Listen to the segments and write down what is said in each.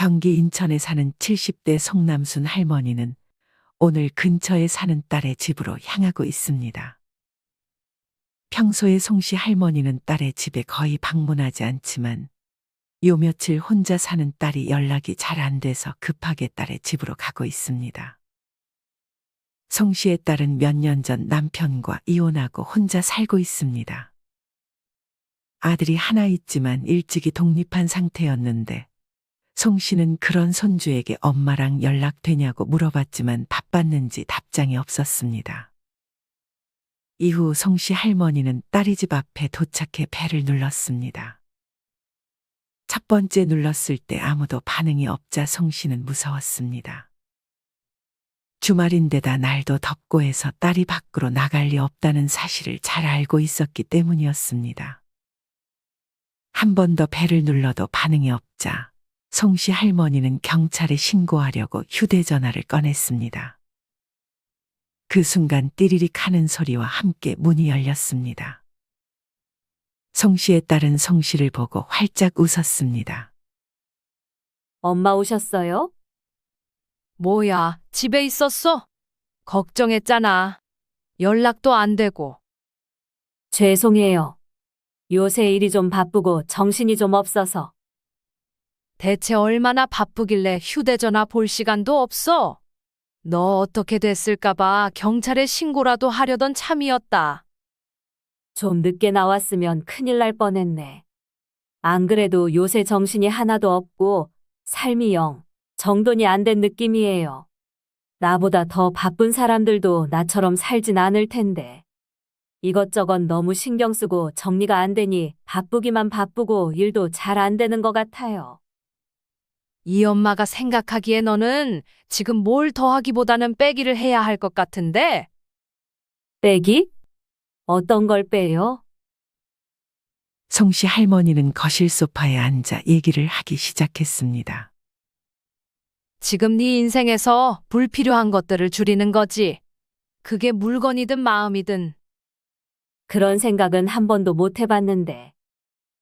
경기 인천에 사는 70대 송남순 할머니는 오늘 근처에 사는 딸의 집으로 향하고 있습니다. 평소에 송씨 할머니는 딸의 집에 거의 방문하지 않지만 요 며칠 혼자 사는 딸이 연락이 잘 안 돼서 급하게 딸의 집으로 가고 있습니다. 송씨의 딸은 몇 년 전 남편과 이혼하고 혼자 살고 있습니다. 아들이 하나 있지만 일찍이 독립한 상태였는데 송씨는 그런 손주에게 엄마랑 연락되냐고 물어봤지만 바빴는지 답장이 없었습니다. 이후 송씨 할머니는 딸이 집 앞에 도착해 벨을 눌렀습니다. 첫 번째 눌렀을 때 아무도 반응이 없자 송씨는 무서웠습니다. 주말인데다 날도 덥고 해서 딸이 밖으로 나갈 리 없다는 사실을 잘 알고 있었기 때문이었습니다. 한 번 더 벨을 눌러도 반응이 없자 송씨 할머니는 경찰에 신고하려고 휴대전화를 꺼냈습니다. 그 순간 띠리릭 하는 소리와 함께 문이 열렸습니다. 송씨의 딸은 송씨를 보고 활짝 웃었습니다. 엄마 오셨어요? 뭐야, 집에 있었어? 걱정했잖아. 연락도 안 되고. 죄송해요. 요새 일이 좀 바쁘고 정신이 좀 없어서. 대체 얼마나 바쁘길래 휴대전화 볼 시간도 없어? 너 어떻게 됐을까봐 경찰에 신고라도 하려던 참이었다. 좀 늦게 나왔으면 큰일 날 뻔했네. 안 그래도 요새 정신이 하나도 없고 삶이 영 정돈이 안 된 느낌이에요. 나보다 더 바쁜 사람들도 나처럼 살진 않을 텐데. 이것저것 너무 신경 쓰고 정리가 안 되니 바쁘기만 바쁘고 일도 잘 안 되는 것 같아요. 이 엄마가 생각하기에 너는 지금 뭘 더하기보다는 빼기를 해야 할 것 같은데? 빼기? 어떤 걸 빼요? 송씨 할머니는 거실 소파에 앉아 얘기를 하기 시작했습니다. 지금 네 인생에서 불필요한 것들을 줄이는 거지. 그게 물건이든 마음이든. 그런 생각은 한 번도 못 해봤는데.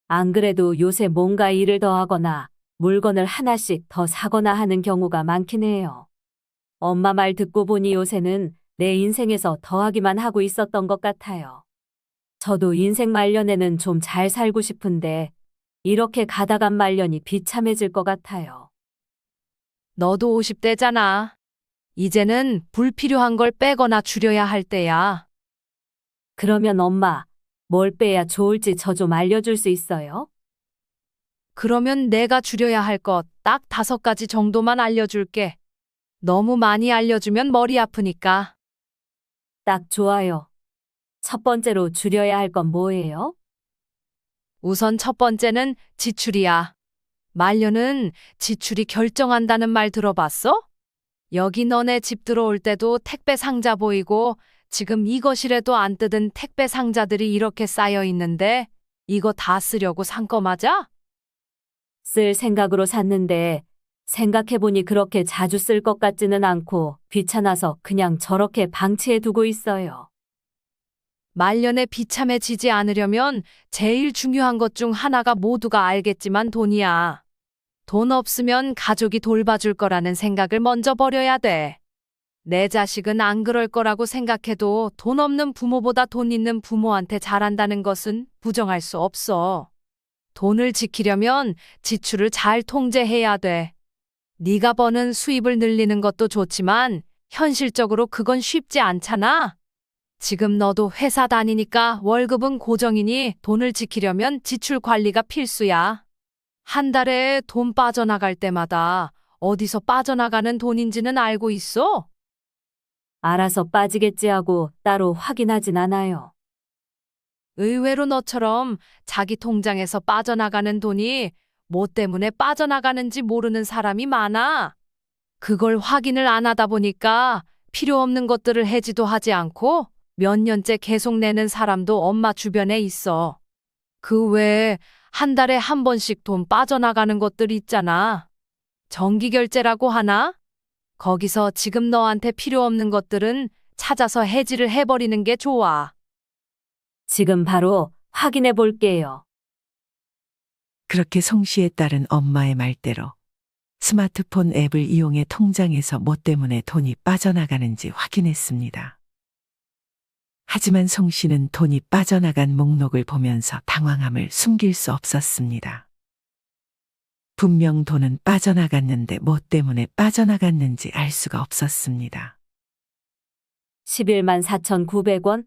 안 그래도 요새 뭔가 일을 더 하거나 물건을 하나씩 더 사거나 하는 경우가 많긴 해요. 엄마 말 듣고 보니 요새는 내 인생에서 더하기만 하고 있었던 것 같아요. 저도 인생 말년에는 좀 잘 살고 싶은데 이렇게 가다간 말년이 비참해질 것 같아요. 너도 50대잖아. 이제는 불필요한 걸 빼거나 줄여야 할 때야. 그러면 엄마, 뭘 빼야 좋을지 저 좀 알려줄 수 있어요? 그러면 내가 줄여야 할 것 딱 5가지 정도만 알려줄게. 너무 많이 알려주면 머리 아프니까. 딱 좋아요. 첫 번째로 줄여야 할 건 뭐예요? 우선 첫 번째는 지출이야. 말년은 지출이 결정한다는 말 들어봤어? 여기 너네 집 들어올 때도 택배 상자 보이고 지금 이 거실에도 안 뜯은 택배 상자들이 이렇게 쌓여 있는데 이거 다 쓰려고 산 거 맞아? 쓸 생각으로 샀는데 생각해보니 그렇게 자주 쓸 것 같지는 않고 귀찮아서 그냥 저렇게 방치해 두고 있어요. 말년에 비참해지지 않으려면 제일 중요한 것 중 하나가 모두가 알겠지만 돈이야. 돈 없으면 가족이 돌봐줄 거라는 생각을 먼저 버려야 돼. 내 자식은 안 그럴 거라고 생각해도 돈 없는 부모보다 돈 있는 부모한테 잘한다는 것은 부정할 수 없어. 돈을 지키려면 지출을 잘 통제해야 돼. 네가 버는 수입을 늘리는 것도 좋지만 현실적으로 그건 쉽지 않잖아. 지금 너도 회사 다니니까 월급은 고정이니 돈을 지키려면 지출 관리가 필수야. 한 달에 돈 빠져나갈 때마다 어디서 빠져나가는 돈인지는 알고 있어? 알아서 빠지겠지 하고 따로 확인하진 않아요. 의외로 너처럼 자기 통장에서 빠져나가는 돈이 뭐 때문에 빠져나가는지 모르는 사람이 많아. 그걸 확인을 안 하다 보니까 필요 없는 것들을 해지도 하지 않고 몇 년째 계속 내는 사람도 엄마 주변에 있어. 그 외에 한 달에 한 번씩 돈 빠져나가는 것들 있잖아. 정기결제라고 하나? 거기서 지금 너한테 필요 없는 것들은 찾아서 해지를 해버리는 게 좋아. 지금 바로 확인해 볼게요. 그렇게 송씨의 딸은 엄마의 말대로 스마트폰 앱을 이용해 통장에서 뭐 때문에 돈이 빠져나가는지 확인했습니다. 하지만 송 씨는 돈이 빠져나간 목록을 보면서 당황함을 숨길 수 없었습니다. 분명 돈은 빠져나갔는데 뭐 때문에 빠져나갔는지 알 수가 없었습니다. 11만 4,900원?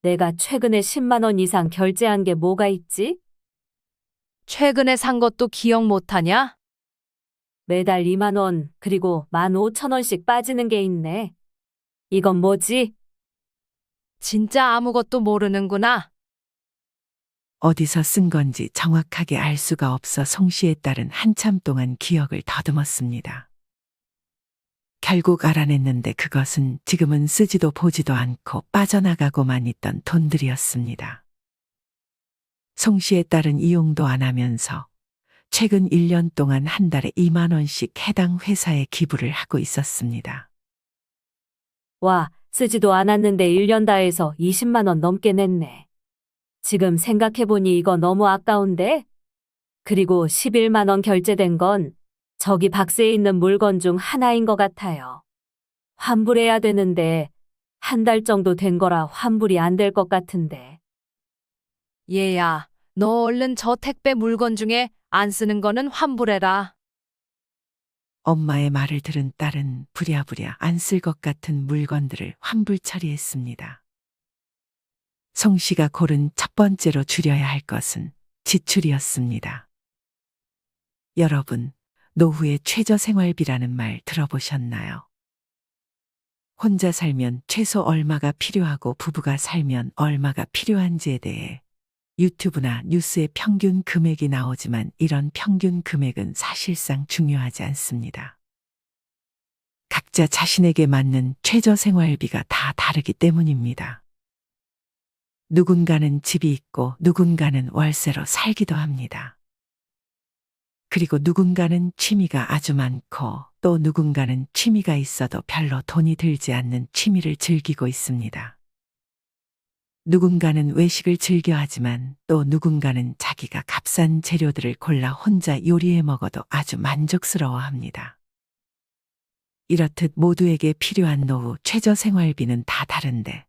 내가 최근에 10만 원 이상 결제한 게 뭐가 있지? 최근에 산 것도 기억 못하냐? 매달 2만 원, 그리고 15,000원씩 빠지는 게 있네. 이건 뭐지? 진짜 아무것도 모르는구나. 어디서 쓴 건지 정확하게 알 수가 없어 송 씨의 딸은 한참 동안 기억을 더듬었습니다. 결국 알아냈는데 그것은 지금은 쓰지도 보지도 않고 빠져나가고만 있던 돈들이었습니다. 송 씨의 딸은 이용도 안 하면서 최근 1년 동안 한 달에 2만 원씩 해당 회사에 기부를 하고 있었습니다. 와, 쓰지도 않았는데 1년 다 해서 20만 원 넘게 냈네. 지금 생각해보니 이거 너무 아까운데? 그리고 11만 원 결제된 건 저기 박스에 있는 물건 중 하나인 것 같아요. 환불해야 되는데 한 달 정도 된 거라 환불이 안 될 것 같은데. 얘야, 너 얼른 저 택배 물건 중에 안 쓰는 거는 환불해라. 엄마의 말을 들은 딸은 부랴부랴 안 쓸 것 같은 물건들을 환불 처리했습니다. 송 씨가 고른 첫 번째로 줄여야 할 것은 지출이었습니다. 여러분, 노후의 최저생활비라는 말 들어보셨나요? 혼자 살면 최소 얼마가 필요하고 부부가 살면 얼마가 필요한지에 대해 유튜브나 뉴스에 평균 금액이 나오지만 이런 평균 금액은 사실상 중요하지 않습니다. 각자 자신에게 맞는 최저생활비가 다 다르기 때문입니다. 누군가는 집이 있고 누군가는 월세로 살기도 합니다. 그리고 누군가는 취미가 아주 많고 또 누군가는 취미가 있어도 별로 돈이 들지 않는 취미를 즐기고 있습니다. 누군가는 외식을 즐겨 하지만 또 누군가는 자기가 값싼 재료들을 골라 혼자 요리해 먹어도 아주 만족스러워 합니다. 이렇듯 모두에게 필요한 노후 최저생활비는 다 다른데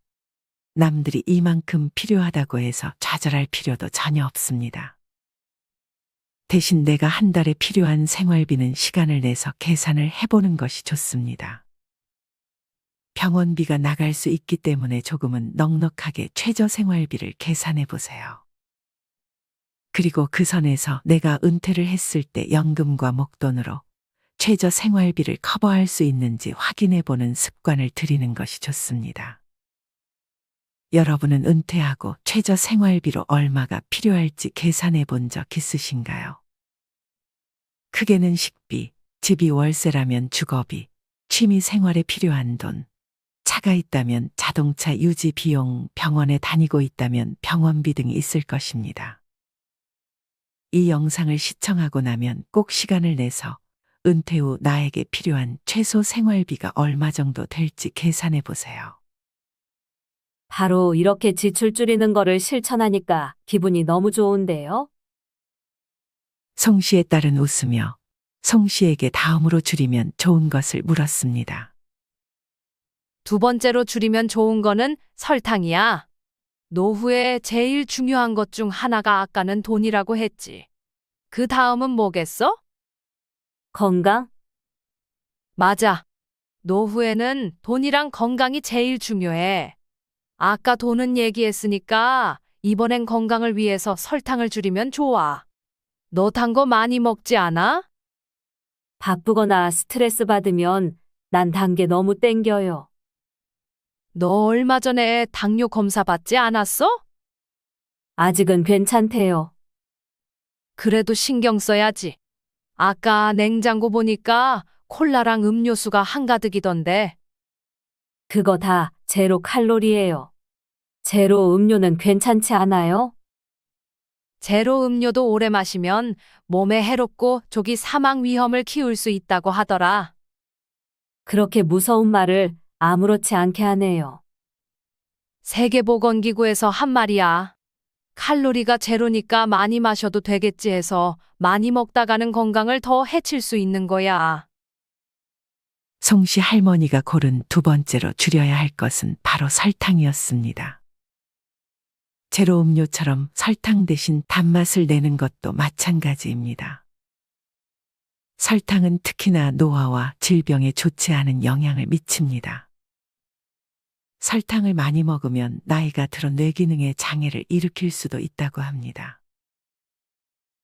남들이 이만큼 필요하다고 해서 좌절할 필요도 전혀 없습니다. 대신 내가 한 달에 필요한 생활비는 시간을 내서 계산을 해보는 것이 좋습니다. 병원비가 나갈 수 있기 때문에 조금은 넉넉하게 최저생활비를 계산해 보세요. 그리고 그 선에서 내가 은퇴를 했을 때 연금과 목돈으로 최저생활비를 커버할 수 있는지 확인해 보는 습관을 들이는 것이 좋습니다. 여러분은 은퇴하고 최저생활비로 얼마가 필요할지 계산해 본 적 있으신가요? 크게는 식비, 집이 월세라면 주거비, 취미 생활에 필요한 돈, 차가 있다면 자동차 유지 비용, 병원에 다니고 있다면 병원비 등이 있을 것입니다. 이 영상을 시청하고 나면 꼭 시간을 내서 은퇴 후 나에게 필요한 최소 생활비가 얼마 정도 될지 계산해 보세요. 바로 이렇게 지출 줄이는 거를 실천하니까 기분이 너무 좋은데요? 송 씨의 딸은 웃으며 송 씨에게 다음으로 줄이면 좋은 것을 물었습니다. 두 번째로 줄이면 좋은 거는 설탕이야. 노후에 제일 중요한 것 중 하나가 아까는 돈이라고 했지. 그 다음은 뭐겠어? 건강? 맞아. 노후에는 돈이랑 건강이 제일 중요해. 아까 돈은 얘기했으니까 이번엔 건강을 위해서 설탕을 줄이면 좋아. 너 단 거 많이 먹지 않아? 바쁘거나 스트레스 받으면 난 단 게 너무 땡겨요. 너 얼마 전에 당뇨 검사 받지 않았어? 아직은 괜찮대요. 그래도 신경 써야지. 아까 냉장고 보니까 콜라랑 음료수가 한가득이던데. 그거 다 제로 칼로리예요. 제로 음료는 괜찮지 않아요? 제로 음료도 오래 마시면 몸에 해롭고 조기 사망 위험을 키울 수 있다고 하더라. 그렇게 무서운 말을 아무렇지 않게 하네요. 세계보건기구에서 한 말이야. 칼로리가 제로니까 많이 마셔도 되겠지 해서 많이 먹다가는 건강을 더 해칠 수 있는 거야. 송씨 할머니가 고른 두 번째로 줄여야 할 것은 바로 설탕이었습니다. 제로 음료처럼 설탕 대신 단맛을 내는 것도 마찬가지입니다. 설탕은 특히나 노화와 질병에 좋지 않은 영향을 미칩니다. 설탕을 많이 먹으면 나이가 들어 뇌기능에 장애를 일으킬 수도 있다고 합니다.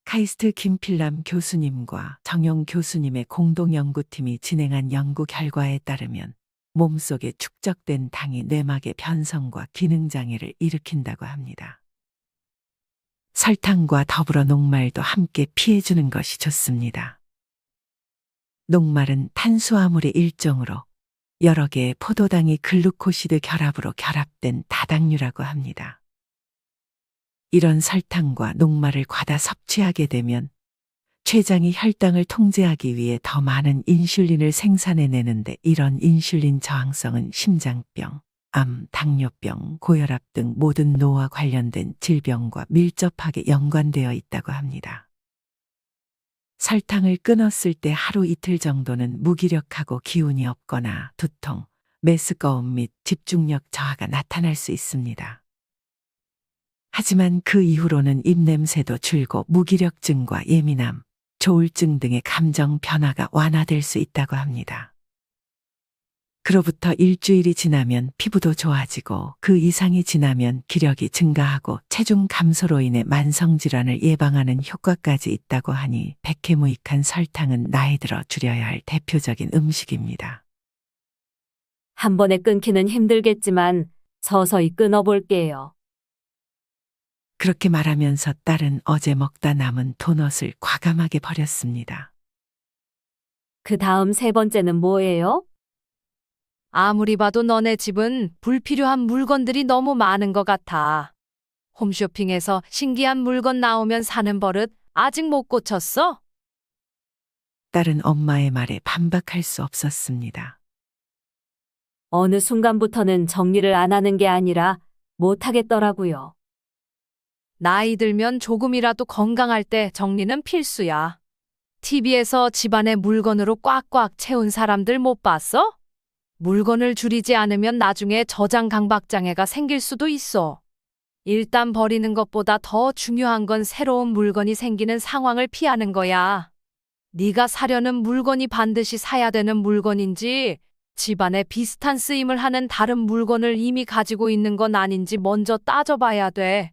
카이스트 김필남 교수님과 정용 교수님의 공동 연구팀이 진행한 연구 결과에 따르면 몸속에 축적된 당이 뇌막의 변성과 기능장애를 일으킨다고 합니다. 설탕과 더불어 녹말도 함께 피해주는 것이 좋습니다. 녹말은 탄수화물의 일종으로 여러 개의 포도당이 글루코시드 결합으로 결합된 다당류라고 합니다. 이런 설탕과 녹말을 과다 섭취하게 되면 췌장이 혈당을 통제하기 위해 더 많은 인슐린을 생산해내는데 이런 인슐린 저항성은 심장병, 암, 당뇨병, 고혈압 등 모든 노화 관련된 질병과 밀접하게 연관되어 있다고 합니다. 설탕을 끊었을 때 하루 이틀 정도는 무기력하고 기운이 없거나 두통, 메스꺼움 및 집중력 저하가 나타날 수 있습니다. 하지만 그 이후로는 입냄새도 줄고 무기력증과 예민함, 조울증 등의 감정 변화가 완화될 수 있다고 합니다. 그로부터 일주일이 지나면 피부도 좋아지고 그 이상이 지나면 기력이 증가하고 체중 감소로 인해 만성질환을 예방하는 효과까지 있다고 하니 백해무익한 설탕은 나이 들어 줄여야 할 대표적인 음식입니다. 한 번에 끊기는 힘들겠지만 서서히 끊어볼게요. 그렇게 말하면서 딸은 어제 먹다 남은 도넛을 과감하게 버렸습니다. 그 다음 세 번째는 뭐예요? 아무리 봐도 너네 집은 불필요한 물건들이 너무 많은 것 같아. 홈쇼핑에서 신기한 물건 나오면 사는 버릇 아직 못 고쳤어? 딸은 엄마의 말에 반박할 수 없었습니다. 어느 순간부터는 정리를 안 하는 게 아니라 못 하겠더라고요. 나이 들면 조금이라도 건강할 때 정리는 필수야. TV에서 집안의 물건으로 꽉꽉 채운 사람들 못 봤어? 물건을 줄이지 않으면 나중에 저장 강박장애가 생길 수도 있어. 일단 버리는 것보다 더 중요한 건 새로운 물건이 생기는 상황을 피하는 거야. 네가 사려는 물건이 반드시 사야 되는 물건인지 집안에 비슷한 쓰임을 하는 다른 물건을 이미 가지고 있는 건 아닌지 먼저 따져봐야 돼.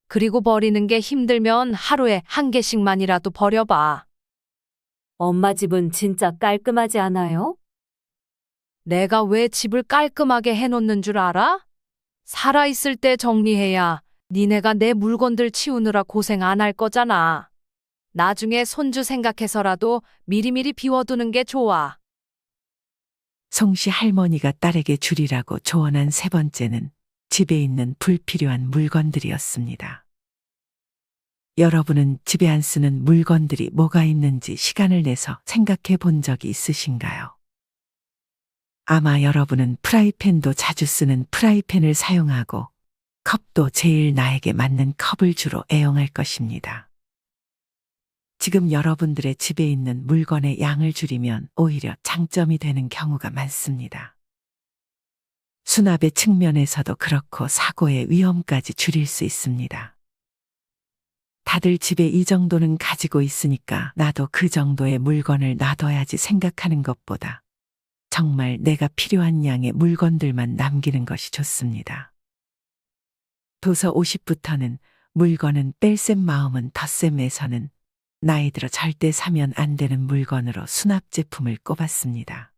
그리고 버리는 게 힘들면 하루에 한 개씩만이라도 버려봐. 엄마 집은 진짜 깔끔하지 않아요? 내가 왜 집을 깔끔하게 해놓는 줄 알아? 살아있을 때 정리해야 니네가 내 물건들 치우느라 고생 안 할 거잖아. 나중에 손주 생각해서라도 미리미리 비워두는 게 좋아. 송씨 할머니가 딸에게 줄이라고 조언한 세 번째는 집에 있는 불필요한 물건들이었습니다. 여러분은 집에 안 쓰는 물건들이 뭐가 있는지 시간을 내서 생각해 본 적이 있으신가요? 아마 여러분은 프라이팬도 자주 쓰는 프라이팬을 사용하고 컵도 제일 나에게 맞는 컵을 주로 애용할 것입니다. 지금 여러분들의 집에 있는 물건의 양을 줄이면 오히려 장점이 되는 경우가 많습니다. 수납의 측면에서도 그렇고 사고의 위험까지 줄일 수 있습니다. 다들 집에 이 정도는 가지고 있으니까 나도 그 정도의 물건을 놔둬야지 생각하는 것보다 정말 내가 필요한 양의 물건들만 남기는 것이 좋습니다. 도서 50부터는 물건은 뺄셈 마음은 덧셈에서는 나이 들어 절대 사면 안 되는 물건으로 수납 제품을 꼽았습니다.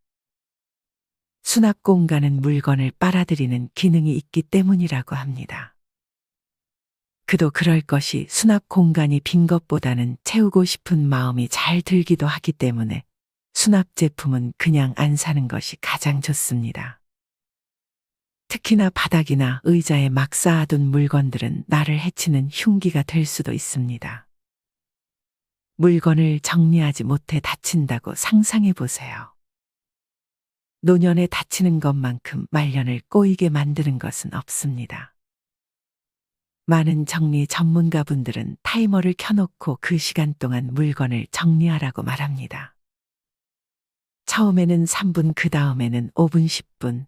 수납 공간은 물건을 빨아들이는 기능이 있기 때문이라고 합니다. 그도 그럴 것이 수납 공간이 빈 것보다는 채우고 싶은 마음이 잘 들기도 하기 때문에 수납 제품은 그냥 안 사는 것이 가장 좋습니다. 특히나 바닥이나 의자에 막 쌓아둔 물건들은 나를 해치는 흉기가 될 수도 있습니다. 물건을 정리하지 못해 다친다고 상상해 보세요. 노년에 다치는 것만큼 말년을 꼬이게 만드는 것은 없습니다. 많은 정리 전문가분들은 타이머를 켜놓고 그 시간 동안 물건을 정리하라고 말합니다. 처음에는 3분, 그 다음에는 5분, 10분.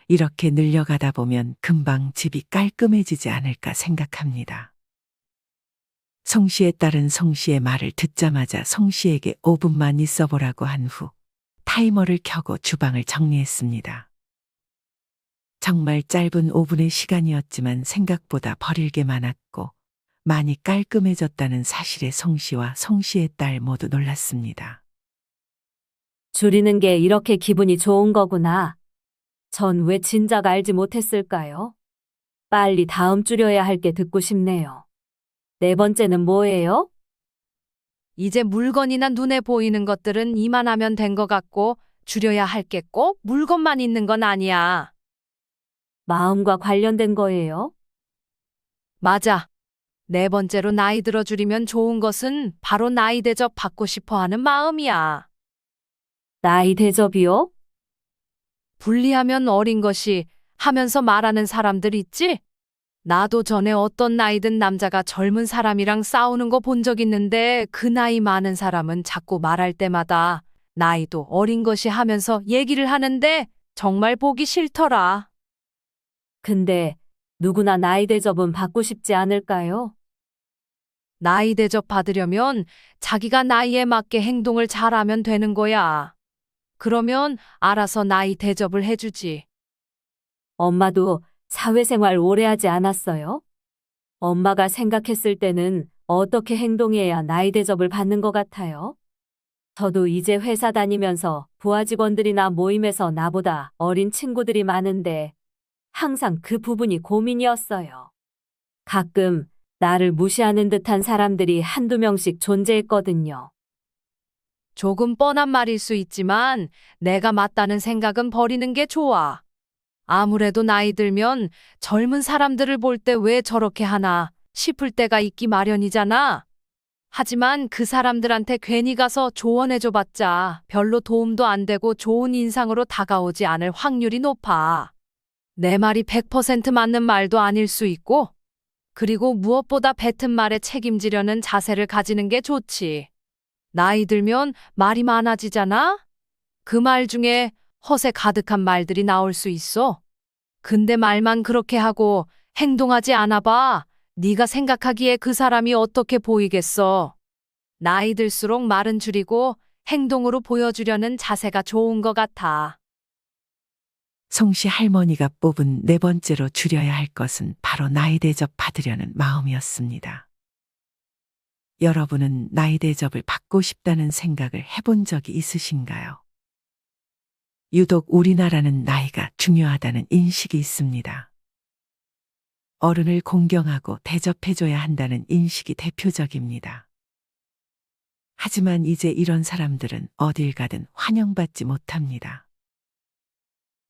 이렇게 늘려가다 보면 금방 집이 깔끔해지지 않을까 생각합니다. 송 씨에 따른 송 씨의 말을 듣자마자 송 씨에게 5분만 있어 보라고 한 후 타이머를 켜고 주방을 정리했습니다. 정말 짧은 5분의 시간이었지만 생각보다 버릴 게 많았고 많이 깔끔해졌다는 사실에 송 씨와 송 씨의 딸 모두 놀랐습니다. 줄이는 게 이렇게 기분이 좋은 거구나. 전 왜 진작 알지 못했을까요? 빨리 다음 줄여야 할 게 듣고 싶네요. 네 번째는 뭐예요? 이제 물건이나 눈에 보이는 것들은 이만하면 된 것 같고 줄여야 할 게 꼭 물건만 있는 건 아니야. 마음과 관련된 거예요? 맞아. 네 번째로 나이 들어 줄이면 좋은 것은 바로 나이 대접 받고 싶어 하는 마음이야. 나이 대접이요? 분리하면 어린 것이 하면서 말하는 사람들 있지? 나도 전에 어떤 나이 든 남자가 젊은 사람이랑 싸우는 거 본 적 있는데 그 나이 많은 사람은 자꾸 말할 때마다 나이도 어린 것이 하면서 얘기를 하는데 정말 보기 싫더라. 근데 누구나 나이 대접은 받고 싶지 않을까요? 나이 대접 받으려면 자기가 나이에 맞게 행동을 잘하면 되는 거야. 그러면 알아서 나이 대접을 해주지. 엄마도 사회생활 오래 하지 않았어요? 엄마가 생각했을 때는 어떻게 행동해야 나이 대접을 받는 것 같아요? 저도 이제 회사 다니면서 부하 직원들이나 모임에서 나보다 어린 친구들이 많은데 항상 그 부분이 고민이었어요. 가끔 나를 무시하는 듯한 사람들이 한두 명씩 존재했거든요. 조금 뻔한 말일 수 있지만 내가 맞다는 생각은 버리는 게 좋아. 아무래도 나이 들면 젊은 사람들을 볼 때 왜 저렇게 하나 싶을 때가 있기 마련이잖아. 하지만 그 사람들한테 괜히 가서 조언해줘봤자 별로 도움도 안 되고 좋은 인상으로 다가오지 않을 확률이 높아. 내 말이 100% 맞는 말도 아닐 수 있고, 그리고 무엇보다 뱉은 말에 책임지려는 자세를 가지는 게 좋지. 나이 들면 말이 많아지잖아? 그 말 중에 허세 가득한 말들이 나올 수 있어. 근데 말만 그렇게 하고 행동하지 않아 봐. 네가 생각하기에 그 사람이 어떻게 보이겠어. 나이 들수록 말은 줄이고 행동으로 보여주려는 자세가 좋은 것 같아. 송 씨 할머니가 뽑은 네 번째로 줄여야 할 것은 바로 나이 대접 받으려는 마음이었습니다. 여러분은 나이 대접을 받고 싶다는 생각을 해본 적이 있으신가요? 유독 우리나라는 나이가 중요하다는 인식이 있습니다. 어른을 공경하고 대접해줘야 한다는 인식이 대표적입니다. 하지만 이제 이런 사람들은 어딜 가든 환영받지 못합니다.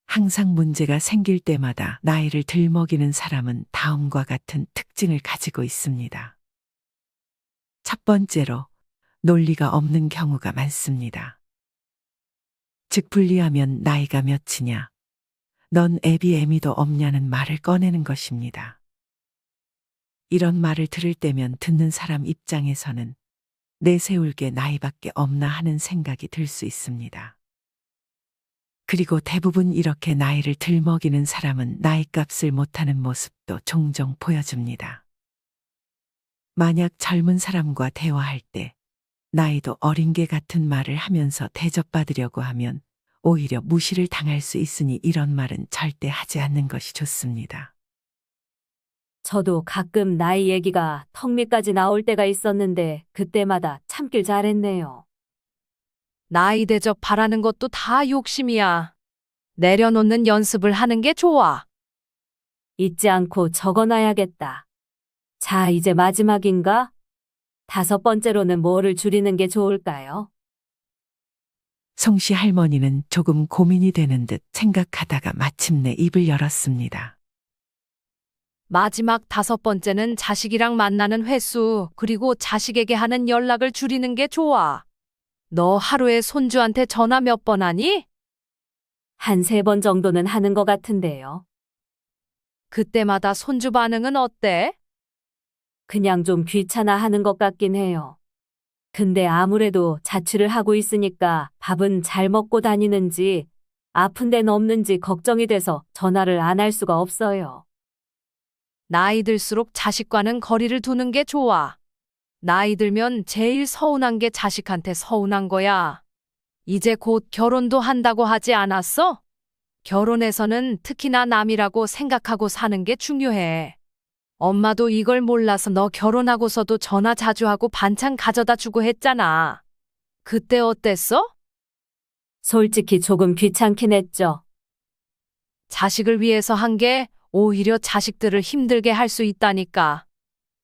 항상 문제가 생길 때마다 나이를 들먹이는 사람은 다음과 같은 특징을 가지고 있습니다. 첫 번째로, 논리가 없는 경우가 많습니다. 즉 분리하면 나이가 몇이냐, 넌 애비 애미도 없냐는 말을 꺼내는 것입니다. 이런 말을 들을 때면 듣는 사람 입장에서는 내세울 게 나이밖에 없나 하는 생각이 들 수 있습니다. 그리고 대부분 이렇게 나이를 들먹이는 사람은 나이값을 못하는 모습도 종종 보여줍니다. 만약 젊은 사람과 대화할 때 나이도 어린 개 같은 말을 하면서 대접받으려고 하면 오히려 무시를 당할 수 있으니 이런 말은 절대 하지 않는 것이 좋습니다. 저도 가끔 나이 얘기가 턱 밑까지 나올 때가 있었는데 그때마다 참길 잘했네요. 나이 대접 바라는 것도 다 욕심이야. 내려놓는 연습을 하는 게 좋아. 잊지 않고 적어놔야겠다. 자, 이제 마지막인가? 5번째로는 뭐를 줄이는 게 좋을까요? 송 씨 할머니는 조금 고민이 되는 듯 생각하다가 마침내 입을 열었습니다. 마지막 5번째는 자식이랑 만나는 횟수, 그리고 자식에게 하는 연락을 줄이는 게 좋아. 너 하루에 손주한테 전화 몇 번 하니? 한 3번 정도는 하는 것 같은데요. 그때마다 손주 반응은 어때? 그냥 좀 귀찮아 하는 것 같긴 해요. 근데 아무래도 자취를 하고 있으니까 밥은 잘 먹고 다니는지 아픈 데는 없는지 걱정이 돼서 전화를 안 할 수가 없어요. 나이 들수록 자식과는 거리를 두는 게 좋아. 나이 들면 제일 서운한 게 자식한테 서운한 거야. 이제 곧 결혼도 한다고 하지 않았어? 결혼해서는 특히나 남이라고 생각하고 사는 게 중요해. 엄마도 이걸 몰라서 너 결혼하고서도 전화 자주 하고 반찬 가져다 주고 했잖아. 그때 어땠어? 솔직히 조금 귀찮긴 했죠. 자식을 위해서 한 게 오히려 자식들을 힘들게 할 수 있다니까.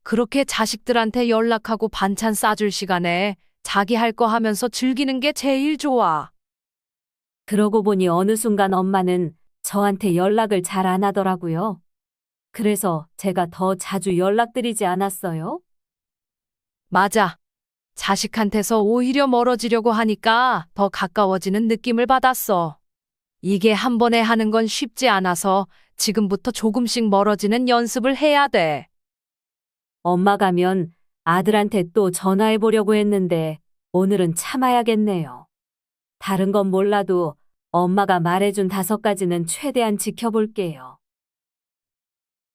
그렇게 자식들한테 연락하고 반찬 싸줄 시간에 자기 할 거 하면서 즐기는 게 제일 좋아. 그러고 보니 어느 순간 엄마는 저한테 연락을 잘 안 하더라고요. 그래서 제가 더 자주 연락드리지 않았어요. 맞아. 자식한테서 오히려 멀어지려고 하니까 더 가까워지는 느낌을 받았어. 이게 한 번에 하는 건 쉽지 않아서 지금부터 조금씩 멀어지는 연습을 해야 돼. 엄마 가면 아들한테 또 전화해 보려고 했는데 오늘은 참아야겠네요. 다른 건 몰라도 엄마가 말해준 5가지는 최대한 지켜볼게요.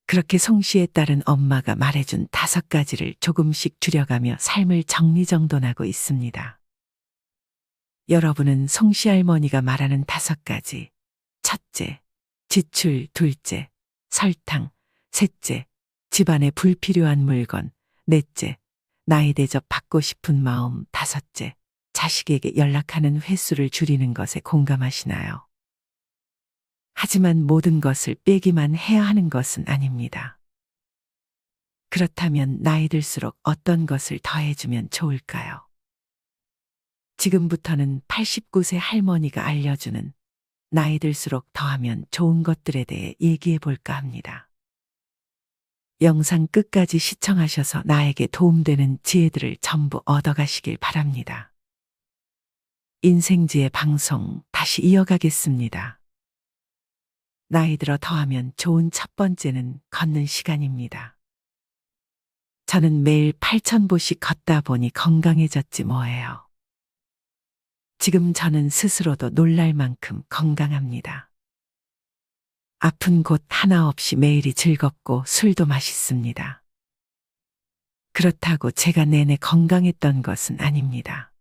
그렇게 송 씨에 따른 엄마가 말해준 5가지를 조금씩 줄여가며 삶을 정리정돈하고 있습니다. 여러분은 송 씨 할머니가 말하는 5가지. 첫째, 지출. 둘째, 설탕. 셋째, 집안에 불필요한 물건. 넷째, 나이 대접 받고 싶은 마음. 다섯째, 자식에게 연락하는 횟수를 줄이는 것에 공감하시나요? 하지만 모든 것을 빼기만 해야 하는 것은 아닙니다. 그렇다면 나이 들수록 어떤 것을 더해주면 좋을까요? 지금부터는 89세 할머니가 알려주는 나이 들수록 더하면 좋은 것들에 대해 얘기해 볼까 합니다. 영상 끝까지 시청하셔서 나에게 도움되는 지혜들을 전부 얻어가시길 바랍니다. 인생지혜 방송 다시 이어가겠습니다. 나이 들어 더하면 좋은 첫 번째는 걷는 시간입니다. 저는 매일 8,000보씩 걷다 보니 건강해졌지 뭐예요. 지금 저는 스스로도 놀랄 만큼 건강합니다. 아픈 곳 하나 없이 매일이 즐겁고 술도 맛있습니다. 그렇다고 제가 내내 건강했던 것은 아닙니다.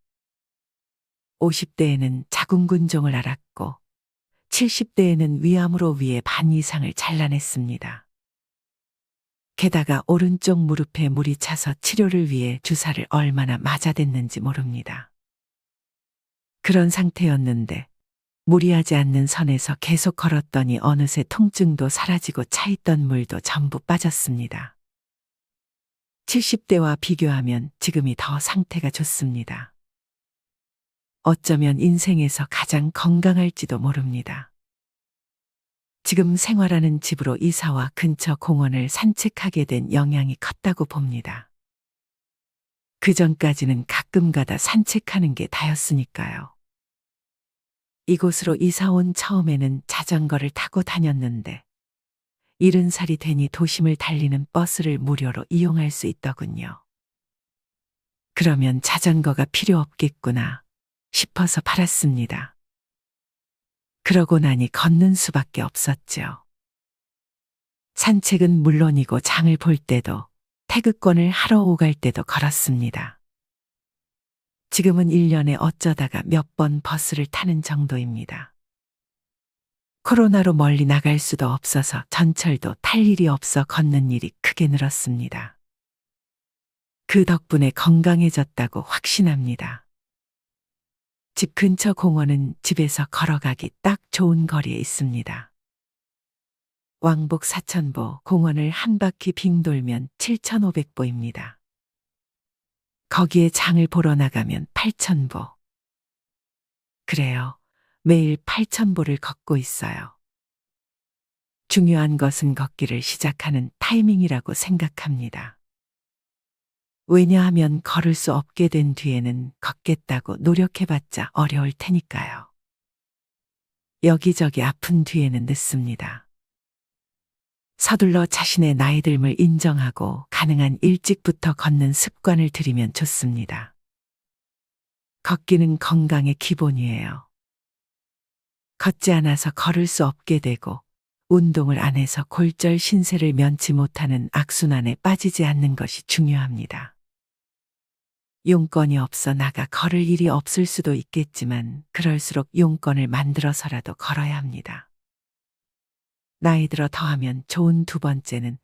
50대에는 자궁근종을 앓았고 70대에는 위암으로 위에 반 이상을 잘라냈습니다. 게다가 오른쪽 무릎에 물이 차서 치료를 위해 주사를 얼마나 맞아댔는지 모릅니다. 그런 상태였는데 무리하지 않는 선에서 계속 걸었더니 어느새 통증도 사라지고 차있던 물도 전부 빠졌습니다. 70대와 비교하면 지금이 더 상태가 좋습니다. 어쩌면 인생에서 가장 건강할지도 모릅니다. 지금 생활하는 집으로 이사와 근처 공원을 산책하게 된 영향이 컸다고 봅니다. 그 전까지는 가끔 가다 산책하는 게 다였으니까요. 이곳으로 이사 온 처음에는 자전거를 타고 다녔는데 70살이 되니 도심을 달리는 버스를 무료로 이용할 수 있더군요. 그러면 자전거가 필요 없겠구나 싶어서 팔았습니다. 그러고 나니 걷는 수밖에 없었죠. 산책은 물론이고 장을 볼 때도 태극권을 하러 오갈 때도 걸었습니다. 지금은 1년에 어쩌다가 몇 번 버스를 타는 정도입니다. 코로나로 멀리 나갈 수도 없어서 전철도 탈 일이 없어 걷는 일이 크게 늘었습니다. 그 덕분에 건강해졌다고 확신합니다. 집 근처 공원은 집에서 걸어가기 딱 좋은 거리에 있습니다. 왕복 4,000보, 공원을 한 바퀴 빙 돌면 7,500보입니다. 거기에 장을 보러 나가면 8,000보. 그래요. 매일 8,000보를 걷고 있어요. 중요한 것은 걷기를 시작하는 타이밍이라고 생각합니다. 왜냐하면 걸을 수 없게 된 뒤에는 걷겠다고 노력해봤자 어려울 테니까요. 여기저기 아픈 뒤에는 늦습니다. 서둘러 자신의 나이듦을 인정하고 가능한 일찍부터 걷는 습관을 들이면 좋습니다. 걷기는 건강의 기본이에요. 걷지 않아서 걸을 수 없게 되고 운동을 안 해서 골절 신세를 면치 못하는 악순환에 빠지지 않는 것이 중요합니다. 용건이 없어 나가 걸을 일이 없을 수도 있겠지만 그럴수록 용건을 만들어서라도 걸어야 합니다. 나이 들어 더하면 좋은 두 번째는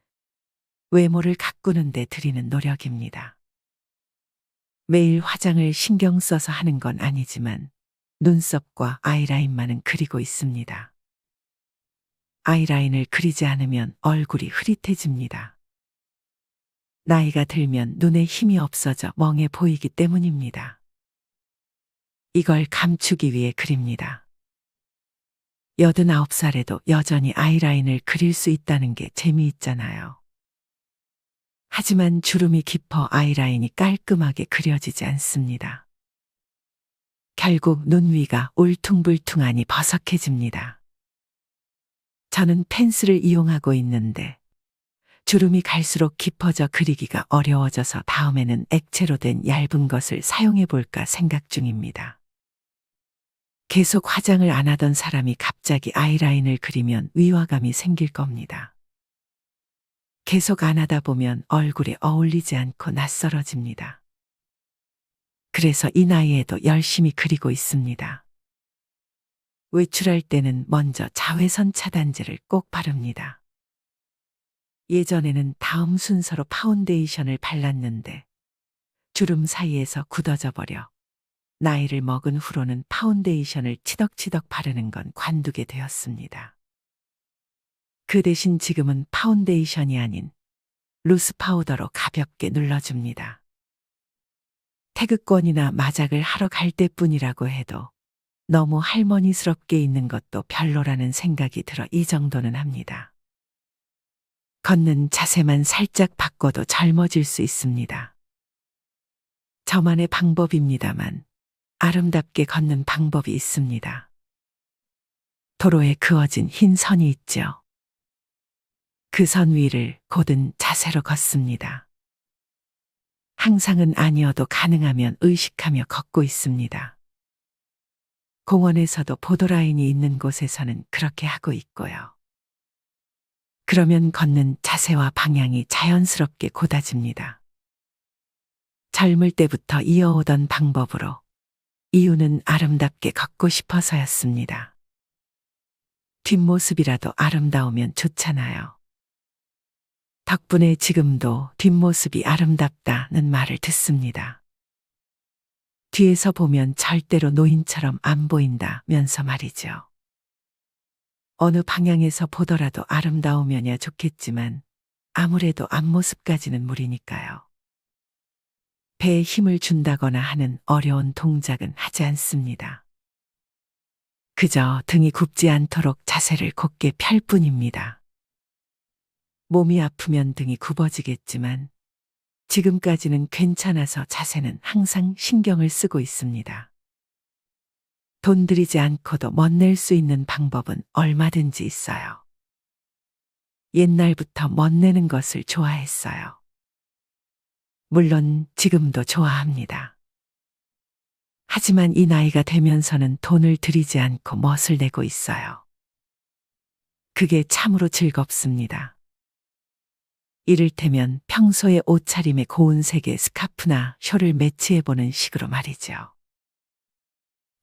외모를 가꾸는 데 들이는 노력입니다. 매일 화장을 신경 써서 하는 건 아니지만 눈썹과 아이라인만은 그리고 있습니다. 아이라인을 그리지 않으면 얼굴이 흐릿해집니다. 나이가 들면 눈에 힘이 없어져 멍해 보이기 때문입니다. 이걸 감추기 위해 그립니다. 89살에도 여전히 아이라인을 그릴 수 있다는 게 재미있잖아요. 하지만 주름이 깊어 아이라인이 깔끔하게 그려지지 않습니다. 결국 눈 위가 울퉁불퉁하니 버석해집니다. 저는 펜슬을 이용하고 있는데 주름이 갈수록 깊어져 그리기가 어려워져서 다음에는 액체로 된 얇은 것을 사용해 볼까 생각 중입니다. 계속 화장을 안 하던 사람이 갑자기 아이라인을 그리면 위화감이 생길 겁니다. 계속 안 하다 보면 얼굴에 어울리지 않고 낯설어집니다. 그래서 이 나이에도 열심히 그리고 있습니다. 외출할 때는 먼저 자외선 차단제를 꼭 바릅니다. 예전에는 다음 순서로 파운데이션을 발랐는데 주름 사이에서 굳어져 버려 나이를 먹은 후로는 파운데이션을 치덕치덕 바르는 건 관두게 되었습니다. 그 대신 지금은 파운데이션이 아닌 루스 파우더로 가볍게 눌러줍니다. 태극권이나 마작을 하러 갈 때뿐이라고 해도 너무 할머니스럽게 있는 것도 별로라는 생각이 들어 이 정도는 합니다. 걷는 자세만 살짝 바꿔도 젊어질 수 있습니다. 저만의 방법입니다만 아름답게 걷는 방법이 있습니다. 도로에 그어진 흰 선이 있죠. 그 선 위를 곧은 자세로 걷습니다. 항상은 아니어도 가능하면 의식하며 걷고 있습니다. 공원에서도 보도라인이 있는 곳에서는 그렇게 하고 있고요. 그러면 걷는 자세와 방향이 자연스럽게 곧아집니다. 젊을 때부터 이어오던 방법으로 이유는 아름답게 걷고 싶어서였습니다. 뒷모습이라도 아름다우면 좋잖아요. 덕분에 지금도 뒷모습이 아름답다는 말을 듣습니다. 뒤에서 보면 절대로 노인처럼 안 보인다면서 말이죠. 어느 방향에서 보더라도 아름다우면야 좋겠지만 아무래도 앞모습까지는 무리니까요. 배에 힘을 준다거나 하는 어려운 동작은 하지 않습니다. 그저 등이 굽지 않도록 자세를 곧게 펼 뿐입니다. 몸이 아프면 등이 굽어지겠지만 지금까지는 괜찮아서 자세는 항상 신경을 쓰고 있습니다. 돈 들이지 않고도 멋낼 수 있는 방법은 얼마든지 있어요. 옛날부터 멋내는 것을 좋아했어요. 물론 지금도 좋아합니다. 하지만 이 나이가 되면서는 돈을 들이지 않고 멋을 내고 있어요. 그게 참으로 즐겁습니다. 이를테면 평소에 옷차림에 고운 색의 스카프나 숄을 매치해보는 식으로 말이죠.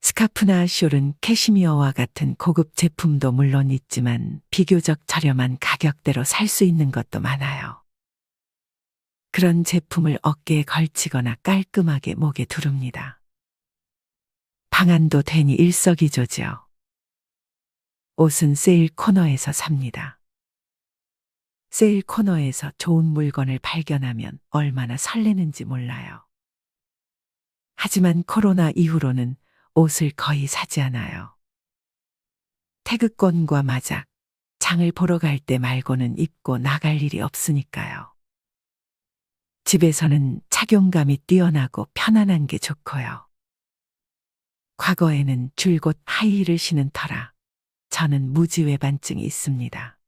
스카프나 숄은 캐시미어와 같은 고급 제품도 물론 있지만 비교적 저렴한 가격대로 살 수 있는 것도 많아요. 그런 제품을 어깨에 걸치거나 깔끔하게 목에 두릅니다. 방안도 되니 일석이조죠. 옷은 세일 코너에서 삽니다. 세일 코너에서 좋은 물건을 발견하면 얼마나 설레는지 몰라요. 하지만 코로나 이후로는 옷을 거의 사지 않아요. 태극권과 마작, 장을 보러 갈 때 말고는 입고 나갈 일이 없으니까요. 집에서는 착용감이 뛰어나고 편안한 게 좋고요. 과거에는 줄곧 하이힐을 신은 터라 저는 무지외반증이 있습니다.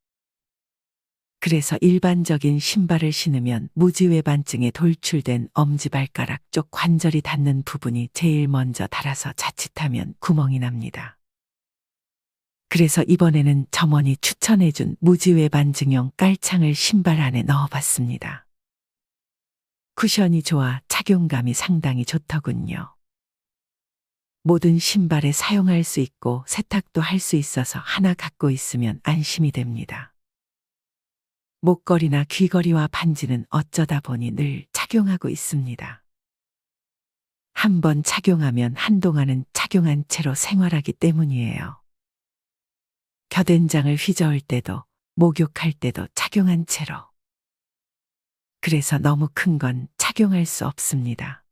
그래서 일반적인 신발을 신으면 무지외반증에 돌출된 엄지발가락 쪽 관절이 닿는 부분이 제일 먼저 닳아서 자칫하면 구멍이 납니다. 그래서 이번에는 점원이 추천해준 무지외반증용 깔창을 신발 안에 넣어봤습니다. 쿠션이 좋아 착용감이 상당히 좋더군요. 모든 신발에 사용할 수 있고 세탁도 할 수 있어서 하나 갖고 있으면 안심이 됩니다. 목걸이나 귀걸이와 반지는 어쩌다 보니 늘 착용하고 있습니다. 한번 착용하면 한동안은 착용한 채로 생활하기 때문이에요. 곁엔장을 휘저을 때도 목욕할 때도 착용한 채로. 그래서 너무 큰 건 착용할 수 없습니다.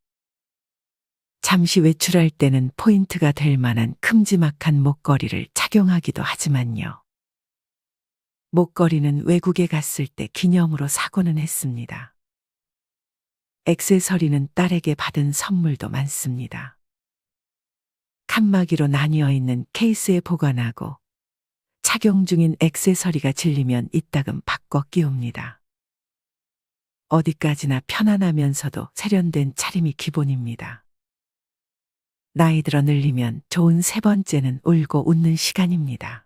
잠시 외출할 때는 포인트가 될 만한 큼지막한 목걸이를 착용하기도 하지만요. 목걸이는 외국에 갔을 때 기념으로 사고는 했습니다. 액세서리는 딸에게 받은 선물도 많습니다. 칸막이로 나뉘어 있는 케이스에 보관하고 착용 중인 액세서리가 질리면 이따금 바꿔 끼웁니다. 어디까지나 편안하면서도 세련된 차림이 기본입니다. 나이 들어 늘리면 좋은 세 번째는 울고 웃는 시간입니다.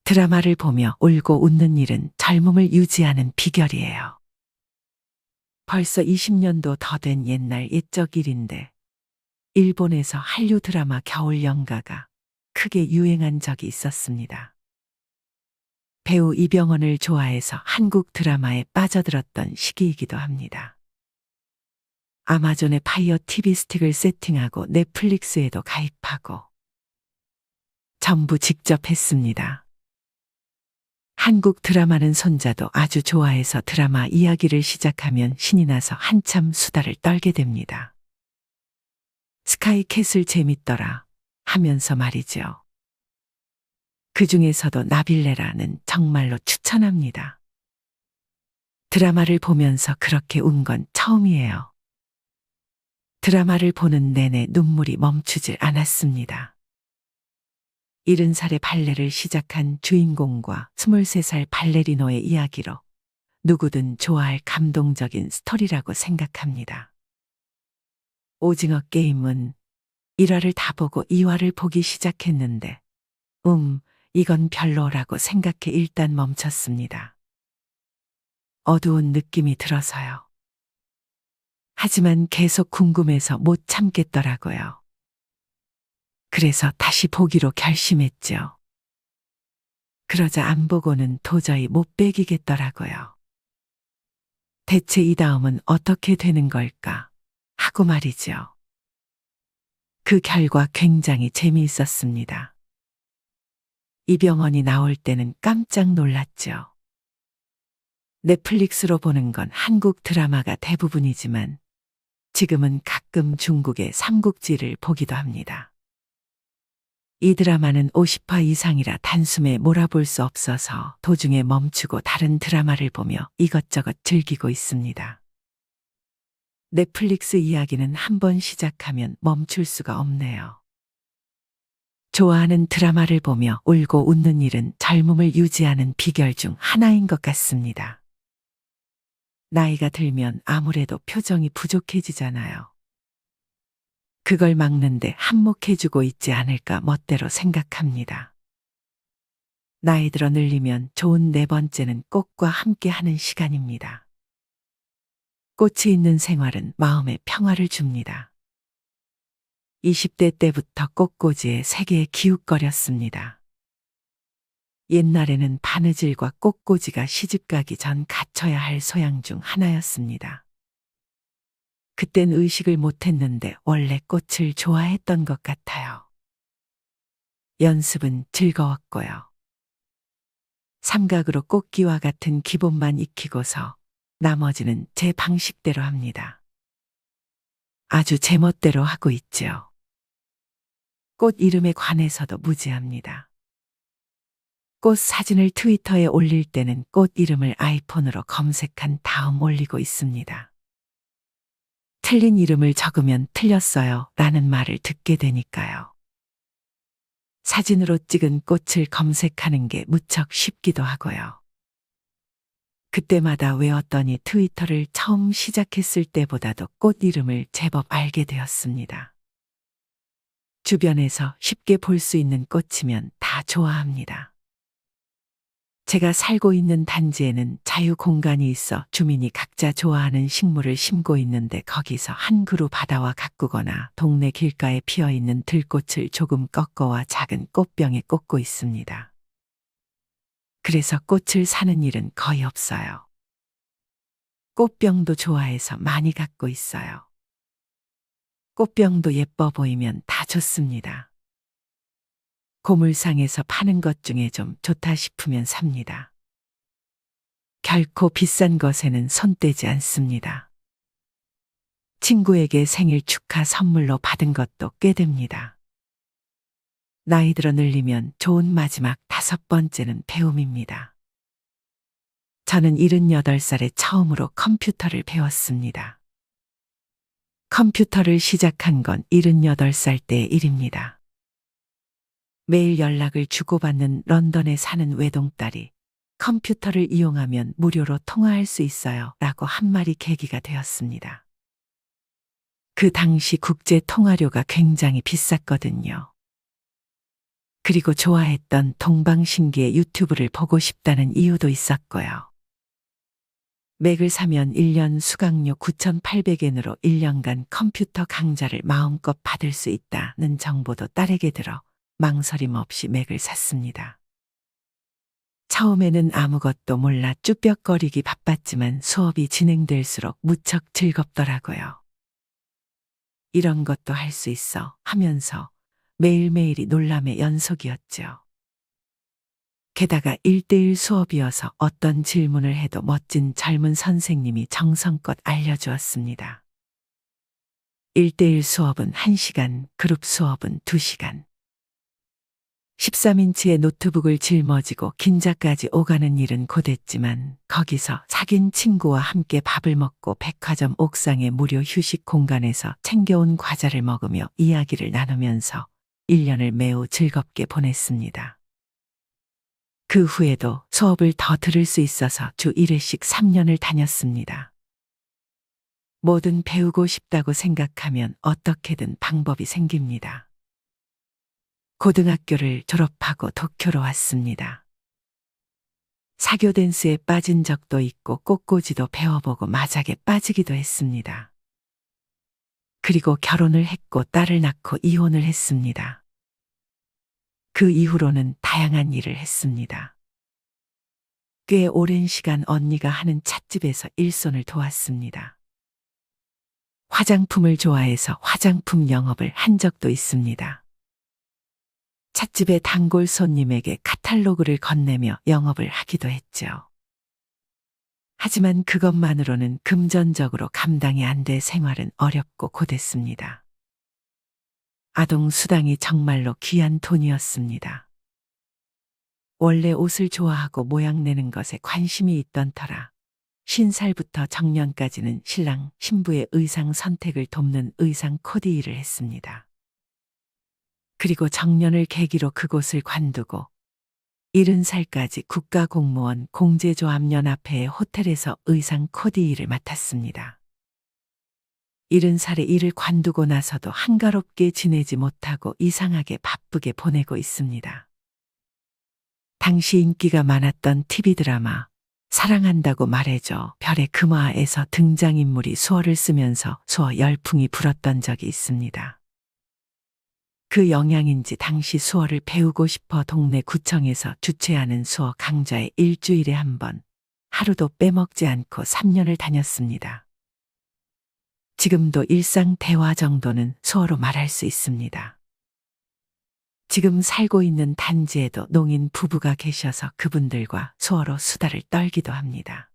드라마를 보며 울고 웃는 일은 젊음을 유지하는 비결이에요. 벌써 20년도 더 된 옛날 옛적 일인데 일본에서 한류 드라마 겨울 연가가 크게 유행한 적이 있었습니다. 배우 이병헌을 좋아해서 한국 드라마에 빠져들었던 시기이기도 합니다. 아마존에 파이어 TV 스틱을 세팅하고 넷플릭스에도 가입하고 전부 직접 했습니다. 한국 드라마는 손자도 아주 좋아해서 드라마 이야기를 시작하면 신이 나서 한참 수다를 떨게 됩니다. 스카이캐슬 재밌더라 하면서 말이죠. 그 중에서도 나빌레라는 정말로 추천합니다. 드라마를 보면서 그렇게 운 건 처음이에요. 드라마를 보는 내내 눈물이 멈추질 않았습니다. 70살에 발레를 시작한 주인공과 23살 발레리노의 이야기로 누구든 좋아할 감동적인 스토리라고 생각합니다. 오징어 게임은 1화를 다 보고 2화를 보기 시작했는데 이건 별로라고 생각해 일단 멈췄습니다. 어두운 느낌이 들어서요. 하지만 계속 궁금해서 못 참겠더라고요. 그래서 다시 보기로 결심했죠. 그러자 안 보고는 도저히 못 배기겠더라고요. 대체 이 다음은 어떻게 되는 걸까 하고 말이죠. 그 결과 굉장히 재미있었습니다. 이병헌이 나올 때는 깜짝 놀랐죠. 넷플릭스로 보는 건 한국 드라마가 대부분이지만 지금은 가끔 중국의 삼국지를 보기도 합니다. 이 드라마는 50화 이상이라 단숨에 몰아볼 수 없어서 도중에 멈추고 다른 드라마를 보며 이것저것 즐기고 있습니다. 넷플릭스 이야기는 한번 시작하면 멈출 수가 없네요. 좋아하는 드라마를 보며 울고 웃는 일은 젊음을 유지하는 비결 중 하나인 것 같습니다. 나이가 들면 아무래도 표정이 부족해지잖아요. 그걸 막는데 한몫해주고 있지 않을까 멋대로 생각합니다. 나이 들어 늘리면 좋은 네 번째는 꽃과 함께 하는 시간입니다. 꽃이 있는 생활은 마음에 평화를 줍니다. 20대 때부터 꽃꽂이에 세계에 기웃거렸습니다. 옛날에는 바느질과 꽃꽂이가 시집가기 전 갖춰야 할 소양 중 하나였습니다. 그땐 의식을 못했는데 원래 꽃을 좋아했던 것 같아요. 연습은 즐거웠고요. 삼각으로 꽃기와 같은 기본만 익히고서 나머지는 제 방식대로 합니다. 아주 제멋대로 하고 있죠. 꽃 이름에 관해서도 무지합니다. 꽃 사진을 트위터에 올릴 때는 꽃 이름을 아이폰으로 검색한 다음 올리고 있습니다. 틀린 이름을 적으면 틀렸어요 라는 말을 듣게 되니까요. 사진으로 찍은 꽃을 검색하는 게 무척 쉽기도 하고요. 그때마다 외웠더니 트위터를 처음 시작했을 때보다도 꽃 이름을 제법 알게 되었습니다. 주변에서 쉽게 볼 수 있는 꽃이면 다 좋아합니다. 제가 살고 있는 단지에는 자유 공간이 있어 주민이 각자 좋아하는 식물을 심고 있는데 거기서 한 그루 받아와 가꾸거나 동네 길가에 피어 있는 들꽃을 조금 꺾어와 작은 꽃병에 꽂고 있습니다. 그래서 꽃을 사는 일은 거의 없어요. 꽃병도 좋아해서 많이 갖고 있어요. 꽃병도 예뻐 보이면 다 좋습니다. 고물상에서 파는 것 중에 좀 좋다 싶으면 삽니다. 결코 비싼 것에는 손 떼지 않습니다. 친구에게 생일 축하 선물로 받은 것도 꽤 됩니다. 나이 들어 늘리면 좋은 마지막 5번째는 배움입니다. 저는 78살에 처음으로 컴퓨터를 배웠습니다. 컴퓨터를 시작한 건 78살 때의 일입니다. 매일 연락을 주고받는 런던에 사는 외동딸이 컴퓨터를 이용하면 무료로 통화할 수 있어요 라고 한 말이 계기가 되었습니다. 그 당시 국제 통화료가 굉장히 비쌌거든요. 그리고 좋아했던 동방신기의 유튜브를 보고 싶다는 이유도 있었고요. 맥을 사면 1년 수강료 9,800엔으로 1년간 컴퓨터 강좌를 마음껏 받을 수 있다는 정보도 딸에게 들어 망설임 없이 맥을 샀습니다. 처음에는 아무것도 몰라 쭈뼛거리기 바빴지만 수업이 진행될수록 무척 즐겁더라고요. 이런 것도 할 수 있어 하면서 매일매일이 놀람의 연속이었죠. 게다가 1:1 수업이어서 어떤 질문을 해도 멋진 젊은 선생님이 정성껏 알려주었습니다. 1:1 수업은 1시간, 그룹 수업은 2시간. 13인치의 노트북을 짊어지고 긴자까지 오가는 일은 고됐지만 거기서 사귄 친구와 함께 밥을 먹고 백화점 옥상의 무료 휴식 공간에서 챙겨온 과자를 먹으며 이야기를 나누면서 1년을 매우 즐겁게 보냈습니다. 그 후에도 수업을 더 들을 수 있어서 주 1회씩 3년을 다녔습니다. 뭐든 배우고 싶다고 생각하면 어떻게든 방법이 생깁니다. 고등학교를 졸업하고 도쿄로 왔습니다. 사교 댄스에 빠진 적도 있고 꽃꽂이도 배워보고 마작에 빠지기도 했습니다. 그리고 결혼을 했고 딸을 낳고 이혼을 했습니다. 그 이후로는 다양한 일을 했습니다. 꽤 오랜 시간 언니가 하는 찻집에서 일손을 도왔습니다. 화장품을 좋아해서 화장품 영업을 한 적도 있습니다. 찻집의 단골 손님에게 카탈로그를 건네며 영업을 하기도 했죠. 하지만 그것만으로는 금전적으로 감당이 안 돼 생활은 어렵고 고됐습니다. 아동 수당이 정말로 귀한 돈이었습니다. 원래 옷을 좋아하고 모양 내는 것에 관심이 있던 터라 50살부터 정년까지는 신랑, 신부의 의상 선택을 돕는 의상 코디 일을 했습니다. 그리고 정년을 계기로 그곳을 관두고 70살까지 국가공무원 공제조합연합회의 호텔에서 의상 코디 일을 맡았습니다. 70살에 일을 관두고 나서도 한가롭게 지내지 못하고 이상하게 바쁘게 보내고 있습니다. 당시 인기가 많았던 TV 드라마 사랑한다고 말해줘 별의 금화에서 등장인물이 수어를 쓰면서 수어 열풍이 불었던 적이 있습니다. 그 영향인지 당시 수어를 배우고 싶어 동네 구청에서 주최하는 수어 강좌에 일주일에 한 번, 하루도 빼먹지 않고 3년을 다녔습니다. 지금도 일상 대화 정도는 수어로 말할 수 있습니다. 지금 살고 있는 단지에도 농인 부부가 계셔서 그분들과 수어로 수다를 떨기도 합니다.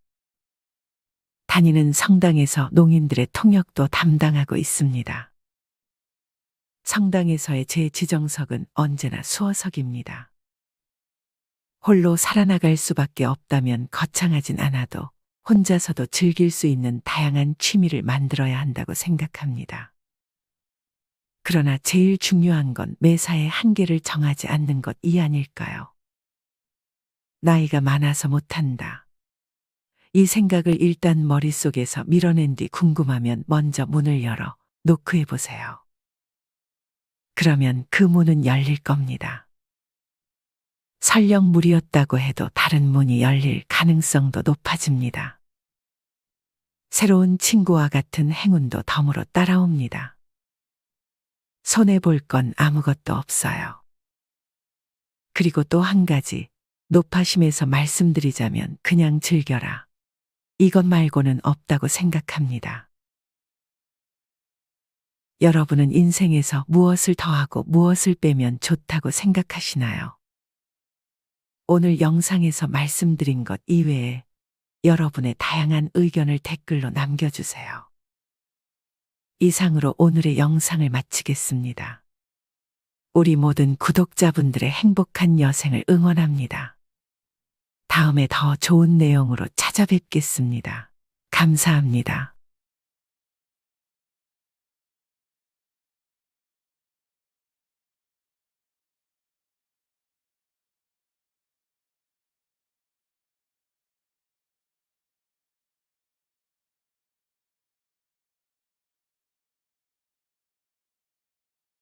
다니는 성당에서 농인들의 통역도 담당하고 있습니다. 성당에서의 제 지정석은 언제나 수어석입니다. 홀로 살아나갈 수밖에 없다면 거창하진 않아도 혼자서도 즐길 수 있는 다양한 취미를 만들어야 한다고 생각합니다. 그러나 제일 중요한 건 매사에 한계를 정하지 않는 것 이 아닐까요? 나이가 많아서 못한다. 이 생각을 일단 머릿속에서 밀어낸 뒤 궁금하면 먼저 문을 열어 노크해 보세요. 그러면 그 문은 열릴 겁니다. 설령 물이었다고 해도 다른 문이 열릴 가능성도 높아집니다. 새로운 친구와 같은 행운도 덤으로 따라옵니다. 손해볼 건 아무것도 없어요. 그리고 또 한 가지, 노파심에서 말씀드리자면 그냥 즐겨라. 이것 말고는 없다고 생각합니다. 여러분은 인생에서 무엇을 더하고 무엇을 빼면 좋다고 생각하시나요? 오늘 영상에서 말씀드린 것 이외에 여러분의 다양한 의견을 댓글로 남겨주세요. 이상으로 오늘의 영상을 마치겠습니다. 우리 모든 구독자분들의 행복한 여생을 응원합니다. 다음에 더 좋은 내용으로 찾아뵙겠습니다. 감사합니다.